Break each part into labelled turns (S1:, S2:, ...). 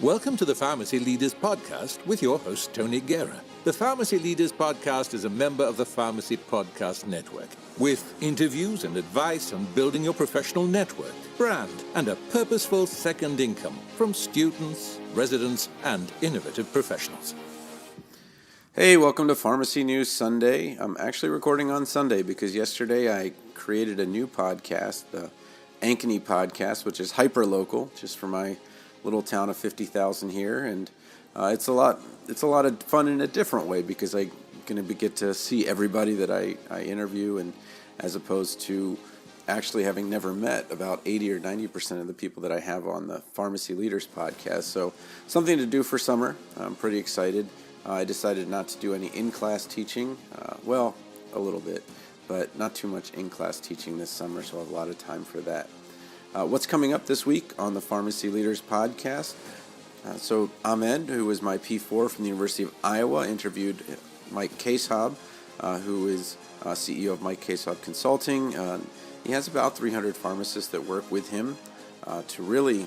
S1: Welcome to the Pharmacy Leaders Podcast with your host, Tony Guerra. The Pharmacy Leaders Podcast is a member of the Pharmacy Podcast Network, with interviews and advice on building your professional network, brand, and a purposeful second income from students, residents, and innovative professionals.
S2: Hey, welcome to Pharmacy News Sunday. I'm actually recording on Sunday because yesterday I created a new podcast, the Ankeny Podcast, which is hyper-local, just for my little town of 50,000 here, and it's a lot of fun in a different way because I'm going to get to see everybody that I interview, and as opposed to actually having never met about 80 or 90% of the people that I have on the Pharmacy Leaders Podcast. So something to do for summer. I'm pretty excited. I decided not to do any in-class teaching. Well, a little bit, but not too much in-class teaching this summer, so I have a lot of time for that. What's coming up this week on the Pharmacy Leaders Podcast? So Ahmed, who is my P4 from the University of Iowa, interviewed Mike Casehob, who is CEO of Mike Casehob Consulting. He has about 300 pharmacists that work with him to really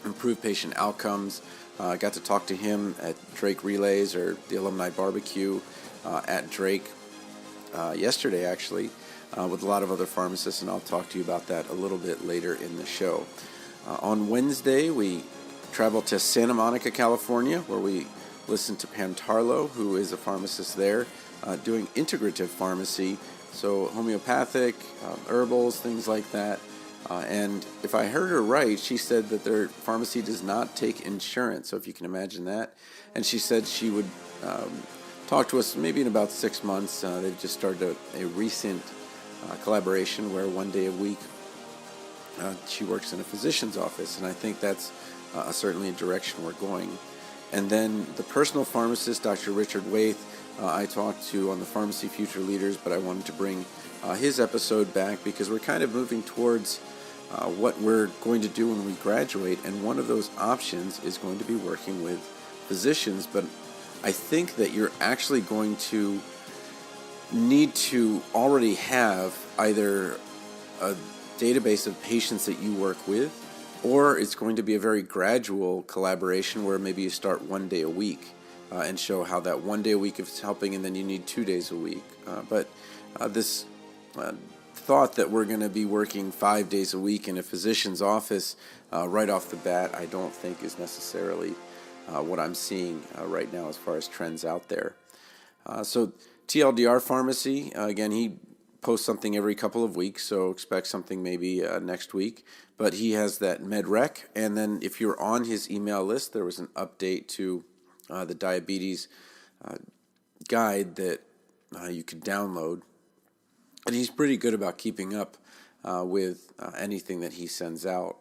S2: improve patient outcomes. I got to talk to him at Drake Relays, or the Alumni Barbecue at Drake yesterday, actually, with a lot of other pharmacists, and I'll talk to you about that a little bit later in the show. On Wednesday, we traveled to Santa Monica, California, where we listened to Pam Tarlow, who is a pharmacist there, doing integrative pharmacy, so homeopathic, herbals, things like that. And if I heard her right, she said that their pharmacy does not take insurance, so if you can imagine that. And she said she would talk to us maybe in about 6 months. They've just started a recent collaboration where one day a week she works in a physician's office, and I think that's certainly a direction we're going. And then the personal pharmacist, Dr. Richard Waith, I talked to on the Pharmacy Future Leaders, but I wanted to bring his episode back because we're kind of moving towards what we're going to do when we graduate, and one of those options is going to be working with physicians, but I think that you're actually going to need to already have either a database of patients that you work with, or it's going to be a very gradual collaboration where maybe you start 1 day a week and show how that 1 day a week is helping, and then you need 2 days a week. But this thought that we're going to be working 5 days a week in a physician's office right off the bat, I don't think is necessarily what I'm seeing right now as far as trends out there. So TLDR Pharmacy, again, he posts something every couple of weeks, so expect something maybe next week. But he has that MedRec, and then if you're on his email list, there was an update to the diabetes guide that you could download. And he's pretty good about keeping up with anything that he sends out.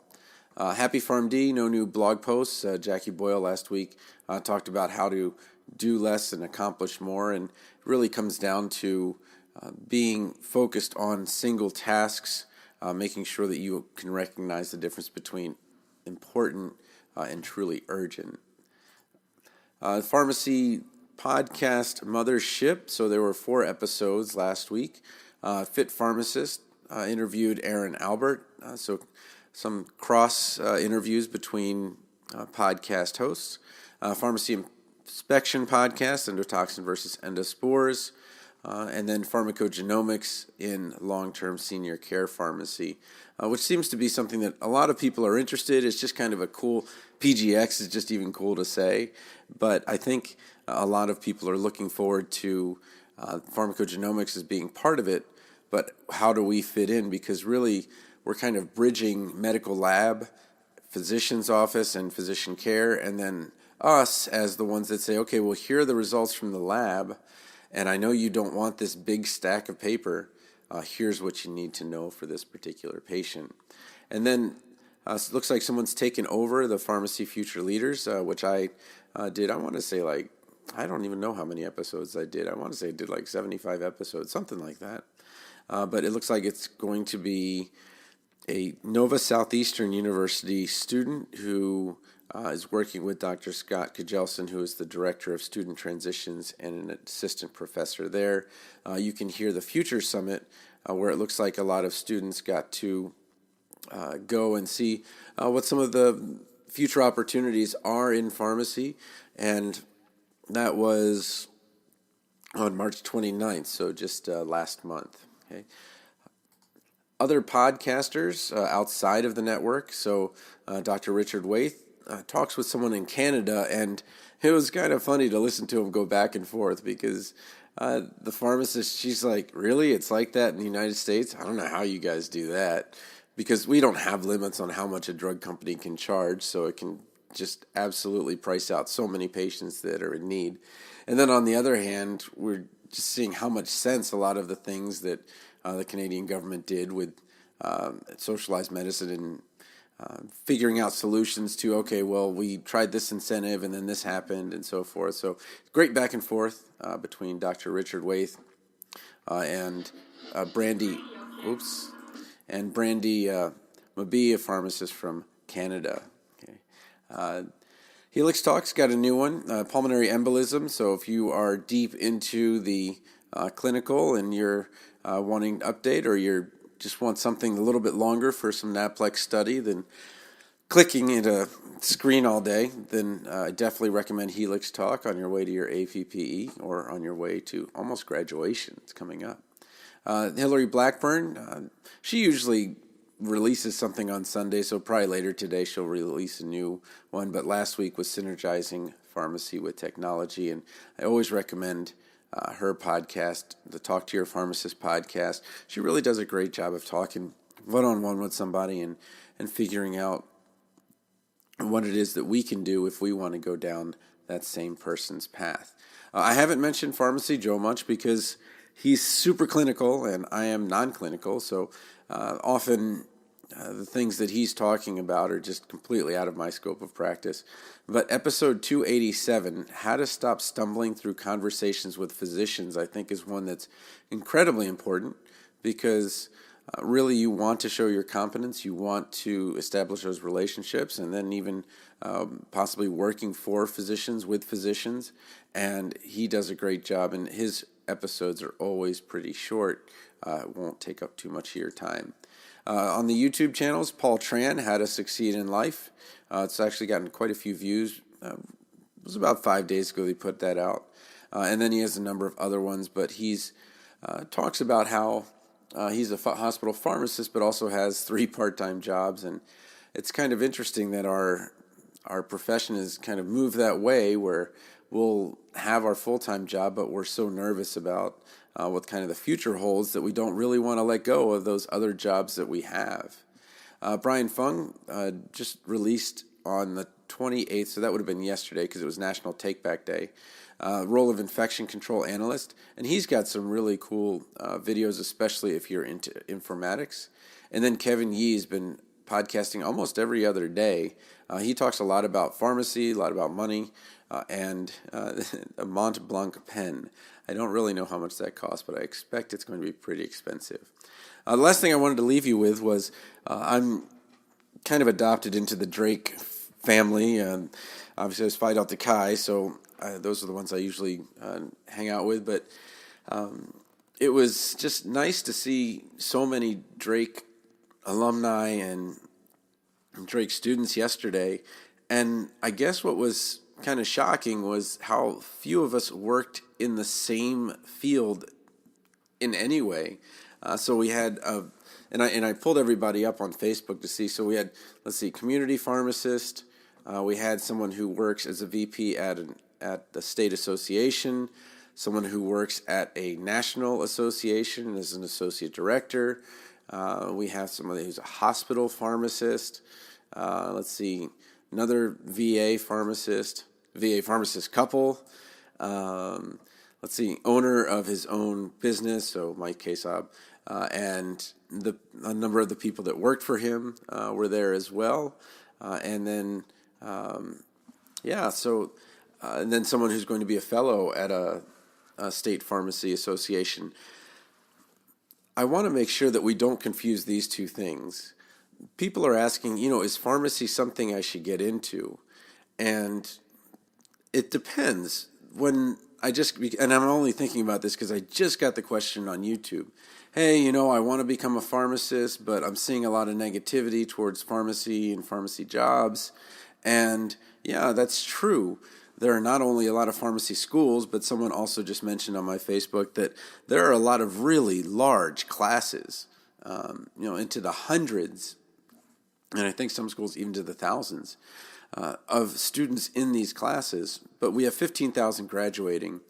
S2: Happy PharmD, no new blog posts. Jackie Boyle last week talked about how to do less and accomplish more, and it really comes down to being focused on single tasks, making sure that you can recognize the difference between important and truly urgent. Pharmacy Podcast Mothership, so there were 4 episodes last week. Fit Pharmacist interviewed Aaron Albert, so some cross interviews between podcast hosts. Pharmacy Inspection Podcast, Endotoxin versus Endospores, and then Pharmacogenomics in Long-Term Senior Care Pharmacy, which seems to be something that a lot of people are interested in. It's just kind of a cool, PGX is just even cool to say, but I think a lot of people are looking forward to pharmacogenomics as being part of it, but how do we fit in? Because really, we're kind of bridging medical lab, physician's office, and physician care, and then us as the ones that say, okay, well, here are the results from the lab, and I know you don't want this big stack of paper. Here's what you need to know for this particular patient. And then it looks like someone's taken over the Pharmacy Future Leaders, which I did. I want to say I don't even know how many episodes I did. I want to say I did 75 episodes, something like that. But it looks like it's going to be a Nova Southeastern University student who is working with Dr. Scott Kajelson, who is the Director of Student Transitions and an assistant professor there. You can hear the Future Summit, where it looks like a lot of students got to go and see what some of the future opportunities are in pharmacy, and that was on March 29th, so just last month. Okay. Other podcasters outside of the network, so Dr. Richard Waite talks with someone in Canada, and it was kind of funny to listen to him go back and forth because the pharmacist, she's like, really? It's like that in the United States? I don't know how you guys do that, because we don't have limits on how much a drug company can charge, so it can just absolutely price out so many patients that are in need. And then on the other hand, we're just seeing how much sense a lot of the things that the Canadian government did with socialized medicine and figuring out solutions to, okay, well, we tried this incentive and then this happened and so forth. So great back and forth between Dr. Richard Waite and Brandy Mabee, a pharmacist from Canada. Okay. Helix Talk's got a new one, pulmonary embolism. So if you are deep into the clinical and you're wanting to update, or you just want something a little bit longer for some NAPLEX study than clicking at a screen all day, then I definitely recommend Helix Talk on your way to your APPE or on your way to almost graduation. It's coming up. Hillary Blackburn, she usually releases something on Sunday, so probably later today she'll release a new one. But last week was Synergizing Pharmacy with Technology, and I always recommend her podcast, the Talk to Your Pharmacist podcast. She really does a great job of talking one-on-one with somebody and figuring out what it is that we can do if we want to go down that same person's path. I haven't mentioned Pharmacy Joe much because he's super clinical and I am non-clinical, so often the things that he's talking about are just completely out of my scope of practice. But episode 287, How to Stop Stumbling Through Conversations with Physicians, I think is one that's incredibly important because really you want to show your competence, you want to establish those relationships, and then even possibly working for physicians, with physicians. And he does a great job, and his episodes are always pretty short. It won't take up too much of your time. On the YouTube channels, Paul Tran, How to Succeed in Life. It's actually gotten quite a few views. It was about 5 days ago they put that out. And then he has a number of other ones, but he's talks about how he's a hospital pharmacist, but also has 3 part-time jobs. And it's kind of interesting that our profession has kind of moved that way where we'll have our full-time job, but we're so nervous about what kind of the future holds that we don't really want to let go of those other jobs that we have. Brian Fung just released on the 28th, so that would have been yesterday because it was National Take Back Day, role of infection control analyst, and he's got some really cool videos, especially if you're into informatics. And then Kevin Yee's been podcasting almost every other day. He talks a lot about pharmacy, a lot about money, and a Mont Blanc pen. I don't really know how much that costs, but I expect it's going to be pretty expensive. The last thing I wanted to leave you with was I'm kind of adopted into the Drake family. Obviously, I was Phi Delta Chi, so those are the ones I usually hang out with. But it was just nice to see so many Drake alumni and Drake students yesterday. And I guess what was kind of shocking was how few of us worked in the same field in any way. So we had, and I pulled everybody up on Facebook to see. So we had, community pharmacist. We had someone who works as a VP at the state association, someone who works at a national association as an associate director. We have somebody who's a hospital pharmacist. Another VA pharmacist couple. Owner of his own business, so Mike Kasab, and a number of the people that worked for him were there as well. And then someone who's going to be a fellow at a state pharmacy association. I want to make sure that we don't confuse these two things. People are asking, is pharmacy something I should get into? And it depends. And I'm only thinking about this because I just got the question on YouTube. Hey, I want to become a pharmacist, but I'm seeing a lot of negativity towards pharmacy and pharmacy jobs. And yeah, that's true. There are not only a lot of pharmacy schools, but someone also just mentioned on my Facebook that there are a lot of really large classes, into the hundreds, and I think some schools even to the thousands of students in these classes. But we have 15,000 graduating.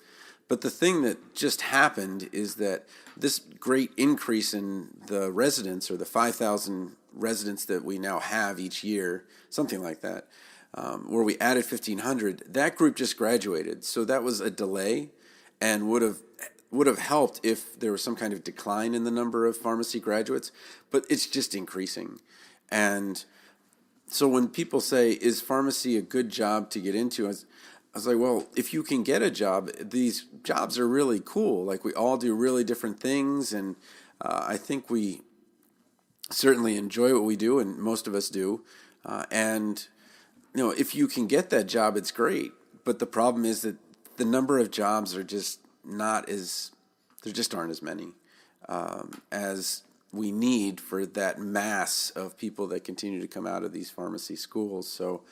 S2: But the thing that just happened is that this great increase in the residents, or the 5,000 residents that we now have each year, something like that, where we added 1,500, that group just graduated. So that was a delay, and would have helped if there was some kind of decline in the number of pharmacy graduates, but it's just increasing. And so when people say, is pharmacy a good job to get into, I was like, well, if you can get a job, these jobs are really cool. Like, we all do really different things, and I think we certainly enjoy what we do, and most of us do. And if you can get that job, it's great. But the problem is that the number of jobs are just there just aren't as many as we need for that mass of people that continue to come out of these pharmacy schools. So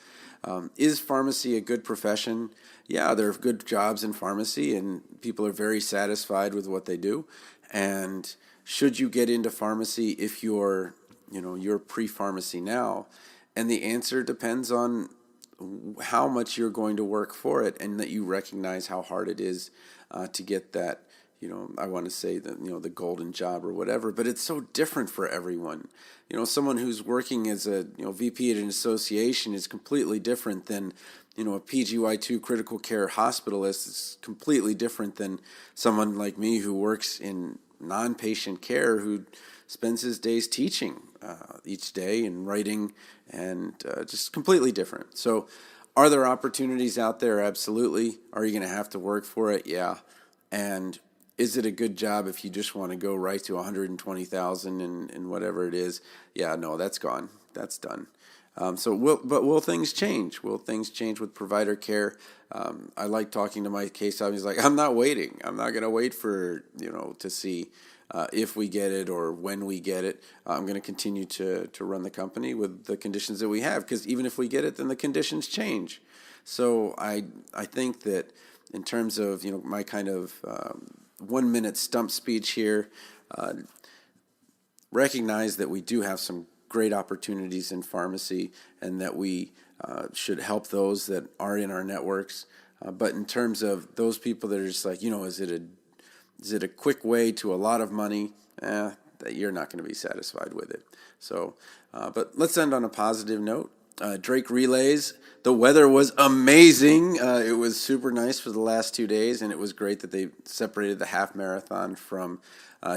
S2: is pharmacy a good profession? Yeah, there are good jobs in pharmacy, and people are very satisfied with what they do. And should you get into pharmacy if you're pre-pharmacy now? And the answer depends on how much you're going to work for it, and that you recognize how hard it is to get that, I want to say that, the golden job or whatever, but it's so different for everyone. Someone who's working as a, VP at an association is completely different than, a PGY2 critical care hospitalist. It's completely different than someone like me who works in non-patient care, who spends his days teaching each day and writing, and just completely different. So are there opportunities out there? Absolutely. Are you going to have to work for it? Yeah. And is it a good job if you just want to go right to 120,000 and whatever it is? Yeah, no, that's gone. That's done. Will things change? Will things change with provider care? I like talking to my case officer. He's like, I'm not waiting. I'm not going to wait for, to see if we get it or when we get it. I'm going to continue to run the company with the conditions that we have, because even if we get it, then the conditions change. So I think that in terms of, my kind of 1-minute stump speech here, recognize that we do have some great opportunities in pharmacy, and that we should help those that are in our networks. But in terms of those people that are just like, is it a quick way to a lot of money? That you're not going to be satisfied with it. So, but let's end on a positive note. Drake Relays, the weather was amazing. It was super nice for the last 2 days, and it was great that they separated the half marathon from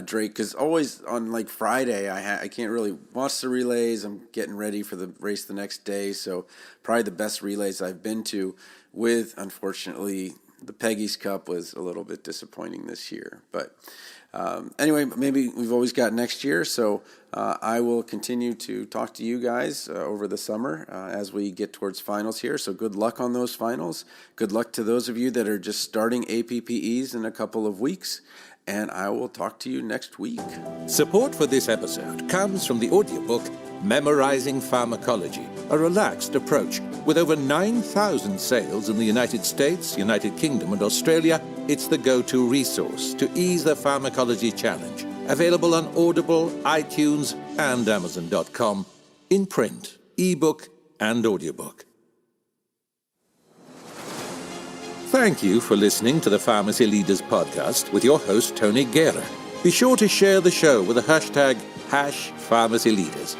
S2: Drake, because always on like Friday I can't really watch the relays. I'm getting ready for the race the next day, so probably the best relays I've been to. With, unfortunately, the Peggy's Cup was a little bit disappointing this year, but anyway, maybe we've always got next year, so I will continue to talk to you guys over the summer as we get towards finals here. So good luck on those finals. Good luck to those of you that are just starting APPEs in a couple of weeks, and I will talk to you next week.
S1: Support for this episode comes from the audiobook Memorizing Pharmacology, a relaxed approach. With over 9,000 sales in the United States, United Kingdom, and Australia, it's the go-to resource to ease the pharmacology challenge. Available on Audible, iTunes, and Amazon.com, in print, ebook, and audiobook. Thank you for listening to the Pharmacy Leaders Podcast with your host, Tony Guerra. Be sure to share the show with the hashtag #PharmacyLeaders.